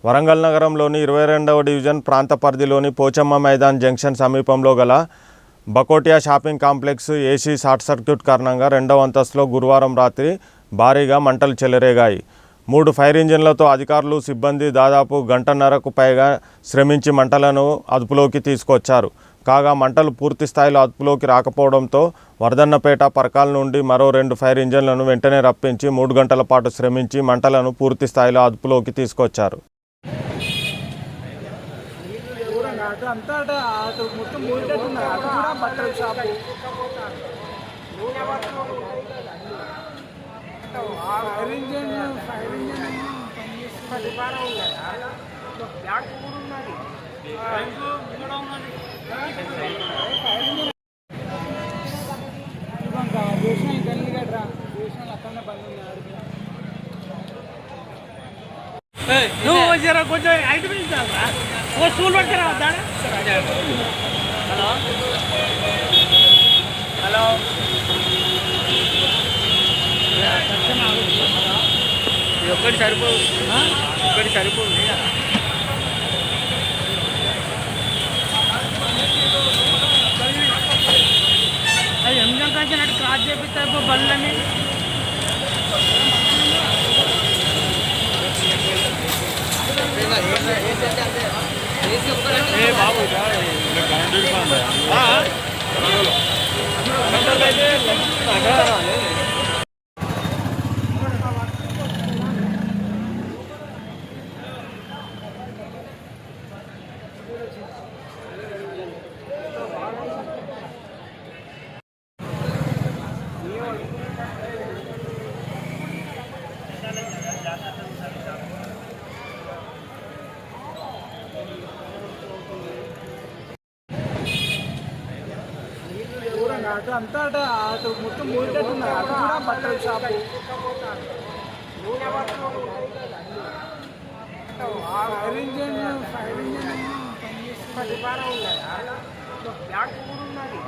వరంగల్ నగరంలోని 22వ డివిజన్ ప్రాంత పరిధిలోని పోచమ్మ మైదాన్ జంక్షన్ సమీపంలో గల Bakotia shopping complex AC short circuit కారణంగా రెండవ అంతస్తులో గురువారం రాత్రి భారీగా మంటలు చెలరేగాయి. 3 ఫైర్ ఇంజిన్లతో అధికారులు సిబ్బంది దాదాపు గంటన్నరకు పైగా శ్రమించి మంటలను అదుపులోకి తీసుకొచ్చారు. కాగా మంటలు పూర్తి స్థాయిలో అదుపులోకి రాకపోవడంతో వర్ధన్నపేట పరకాల నుండి మరో 2 ఫైర్ ఇంజిన్లను వెంటనే రప్పించి 3 గంటల పాటు శ్రమించి మంటలను పూర్తి స్థాయిలో అదుపులోకి తీసుకొచ్చారు. నువ్వు జర కొంచెం ఐదు ఓ స్కూల్ పట్టుకురా హలో హలో ఒక్కటి సరిపోదు ఒక్కటి సరిపోదు అది ఎంజాయ్ కలిసినట్టు క్రాస్ చేపిస్తారు బండ్లని బాబు అంతా అటు మొత్తం మూడేటట్టున్నారు. అటు కూడా బట్టల షాపు ఫైర్ ఇంజన్ ఉన్నది.